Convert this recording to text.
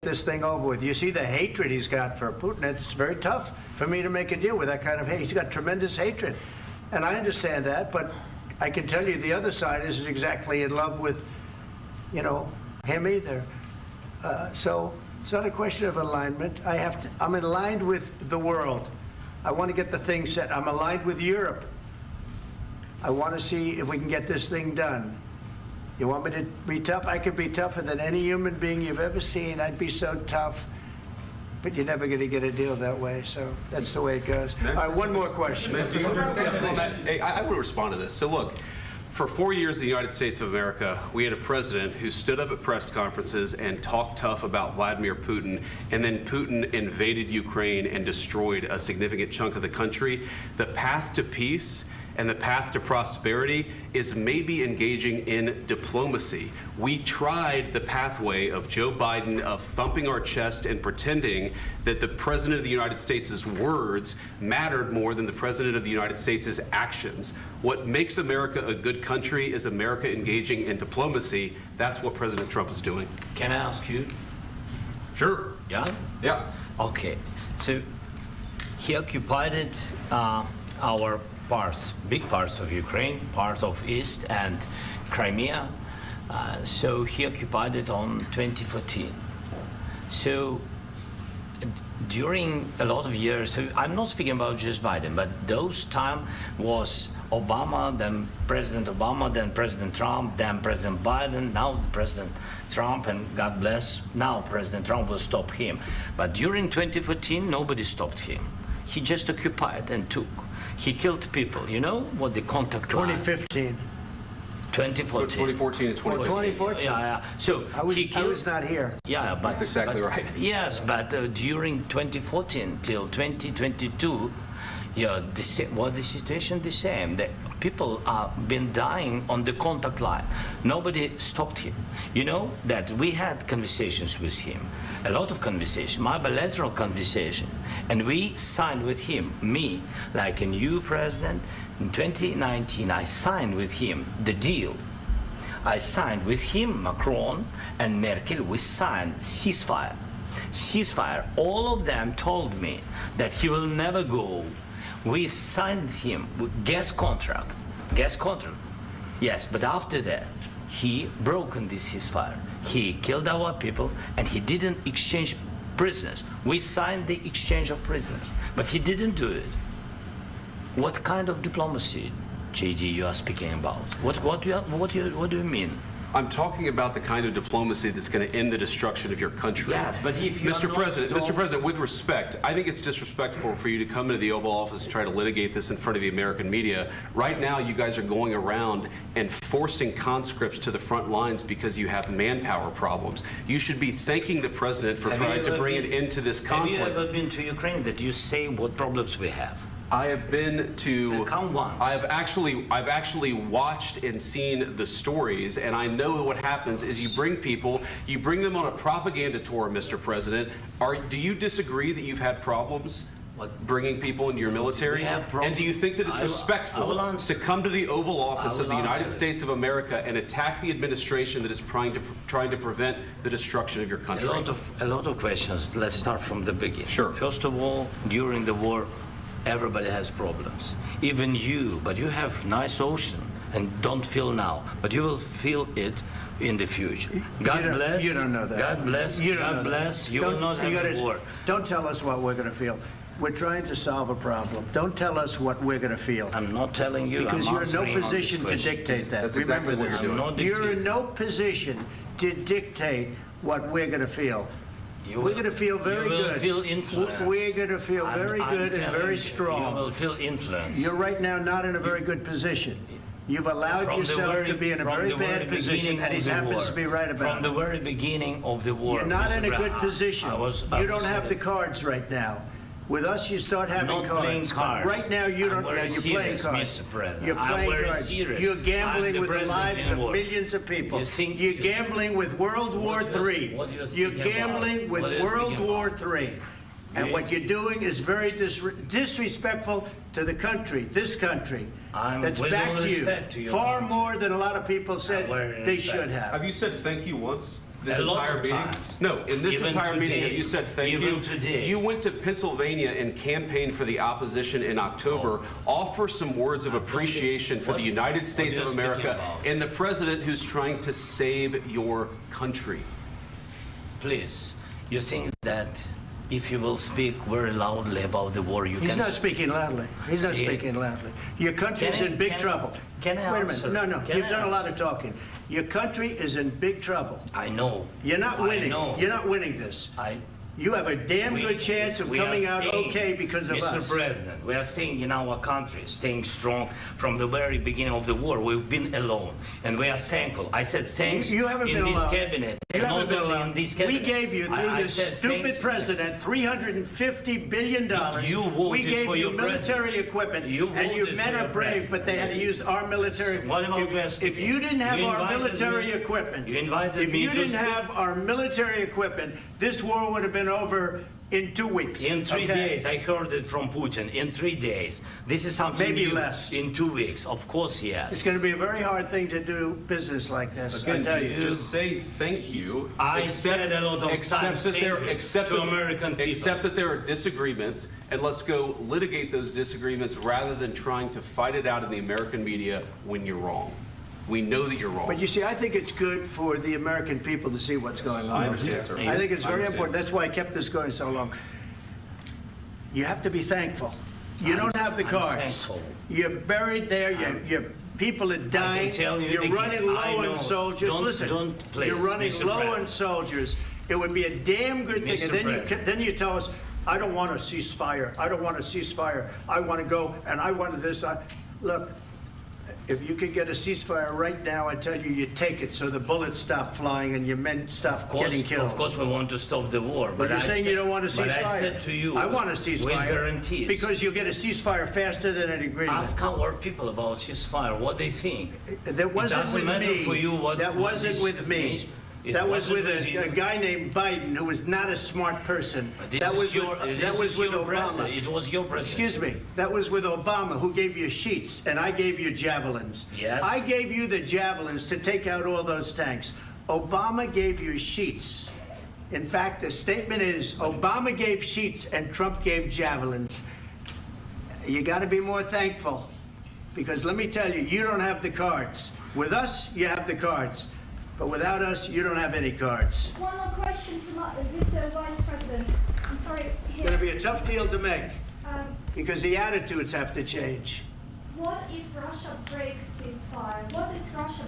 this thing over with. You see the hatred he's got for Putin. It's very tough for me to make a deal with that kind of hate. He's got tremendous hatred. And I understand that, but I can tell you the other side isn't exactly in love with, you know, him either. So it's not a question of alignment. I'm aligned with the world. I want to get the thing set. I'm aligned with Europe. I want to see if we can get this thing done. You want me to be tough? I could be tougher than any human being you've ever seen. I'd be so tough. But you're never going to get a deal that way, so that's the way it goes. All right, one more question. Hey, I will respond to this. So look, for 4 years in the United States of America, we had a president who stood up at press conferences and talked tough about Vladimir Putin, and then Putin invaded Ukraine and destroyed a significant chunk of the country. The path to peace and the path to prosperity is maybe engaging in diplomacy. We tried the pathway of Joe Biden of thumping our chest and pretending that the President of the United States' words mattered more than the President of the United States' actions. What makes America a good country is America engaging in diplomacy. That's what President Trump is doing. Can I ask you? Sure. Yeah? Yeah. Okay. So he occupied it, our parts, big parts of Ukraine, part of East and Crimea. So he occupied it on 2014. So during a lot of years, so I'm not speaking about just Biden, but those time was Obama, then President Obama, then President Trump, then President Biden, now the President Trump, and God bless, now President Trump will stop him. But during 2014, nobody stopped him. He just occupied and took. He killed people. You know what the contact line? 2015. 2014. 2014 and 2014. 2014. Yeah. So I was not here. Yeah, but that's exactly right. Yes, but during 2014 till 2022, yeah, the situation the same. The people have been dying on the contact line. Nobody stopped him. You know that we had conversations with him, a lot of conversation, my bilateral conversation, and we signed with him, me, like a new president. In 2019, I signed with him the deal. I signed with him, Macron and Merkel, we signed ceasefire. Ceasefire, all of them told me that he will never go. We signed with him with gas contract, yes, but after that, he broken this ceasefire. He killed our people and he didn't exchange prisoners. We signed the exchange of prisoners, but he didn't do it. What kind of diplomacy, JD, you are speaking about? What do you mean? I'm talking about the kind of diplomacy that's going to end the destruction of your country. Yes, but if you Mr. President, with respect, I think it's disrespectful for you to come into the Oval Office and try to litigate this in front of the American media. Right now, you guys are going around and forcing conscripts to the front lines because you have manpower problems. You should be thanking the President for trying to bring it into this conflict. Have you ever been to Ukraine that you say what problems we have? I have been to. Count once. I've actually watched and seen the stories, and I know what happens is you bring them on a propaganda tour, Mr. President. Do you disagree that you've had problems bringing people into your military? And do you think that it's respectful to come to the Oval Office of the United States of America and attack the administration that is trying to prevent the destruction of your country? A lot of questions. Let's start from the beginning. Sure. First of all, during the war, everybody has problems, even you, but you have nice ocean and don't feel now, but you will feel it in the future. God bless. You don't know that. God bless. God bless. You will not have a war. Don't tell us what we're going to feel. We're trying to solve a problem. Don't tell us what we're going to feel. I'm not telling you. Because you're in no position to dictate that. That's exactly what you're doing. You're in no position to dictate what we're going to feel. We're going to feel very good. You will feel influence. We're going to feel very good and very strong. You will feel influence. You're right now not in a very good position. You've allowed yourself to be in a very bad position, and he happens to be right about it. From the very beginning of the war. You're not in a good position. You don't have the cards right now. With us, you start having not cards. Playing cards. Right now, you don't. You're playing cards. Mr. President. You're playing cards. Serious. You're gambling with the lives of millions of people. You're gambling with World War III. You're gambling with World War III. And what you're doing is very disrespectful to the country, this country, that's back to you, far more than a lot of people said they should have. Have you said thank you once? this A lot entire of meeting? times. No, in this Even entire meeting, today. have you said thank Even you? today. You went to Pennsylvania and campaigned for the opposition in October. Offer some words of appreciation for the United States what of are you speaking America about? and the president who's trying to save your country. Please, you think that if you will speak very loudly about the war, you He's can... not speaking loudly. He's not Yeah. speaking loudly. Your country's Can I- in big can I- trouble. can I Wait a answer? minute. No, Can you've I done a lot answer? of talking. Your country is in big trouble. I know. You're not winning. I know. You're not winning this. You have a damn We- good chance of we are coming out staying, okay because of Mr. us. President, we are staying in our country, staying strong from the very beginning of the war. We've been alone, and we are thankful. I said thanks You haven't in been this alone. cabinet. You and haven't not been only alone. in this We cabinet. gave you, through I this said stupid thank- president, $350 billion. You voted we gave for you your military president. equipment, You and your voted men for are your brave, president. but they had to use our military. What about if, West if you didn't have You our invited military me- equipment, you invited if me you to didn't speak. have our military equipment, this war would have been over in 2 weeks. In 3 okay? days, I heard it from Putin. In 3 days, this is something Maybe new. less. In 2 weeks, of course, yes. It's going to be a very hard thing to do business like this. I Again, tell you. just say thank you. I said a lot of except times that thank there, you except to that, American people. Except that there are disagreements, and let's go litigate those disagreements rather than trying to fight it out in the American media when you're wrong. We know that you're wrong. But you see, I think it's good for the American people to see what's going on. I understand, sir. I think it's I very understand. important. That's why I kept this going so long. You have to be thankful. You don't have the I'm cards. thankful. You're buried there. Your people are dying. tell you You're again, running low I know. on soldiers. Don't- Listen, don't, please, you're running Mr. low on President. soldiers. It would be a damn good thing. Mr. And then President. then you tell us, I don't want a ceasefire. I don't want a ceasefire. I want to go and I want this. Look. If you could get a ceasefire right now, I tell you, you take it so the bullets stop flying and your men stop getting killed. Of course, we want to stop the war. But you're I saying said- you don't want a ceasefire. But I said to you, I want a ceasefire. with guarantees. Because you'll get a ceasefire faster than an agreement. Ask our people about ceasefire, what they think. That wasn't doesn't with matter me. for you what- That what wasn't this with me. means. It That was wasn't with with you. a guy named Biden who was not a smart person. This That is was your, with, this that was is with your Obama. president. It was your president. Excuse me. That was with Obama, who gave you sheets, and I gave you javelins. Yes. I gave you the javelins to take out all those tanks. Obama gave you sheets. In fact, the statement is Obama gave sheets and Trump gave javelins. You got to be more thankful, because let me tell you, you don't have the cards. With us, you have the cards. But without us, you don't have any cards. One more question to Mr. Vice President. I'm sorry. It's going to be a tough deal to make, Um, because the attitudes have to change. what if Russia breaks ceasefire? What if Russia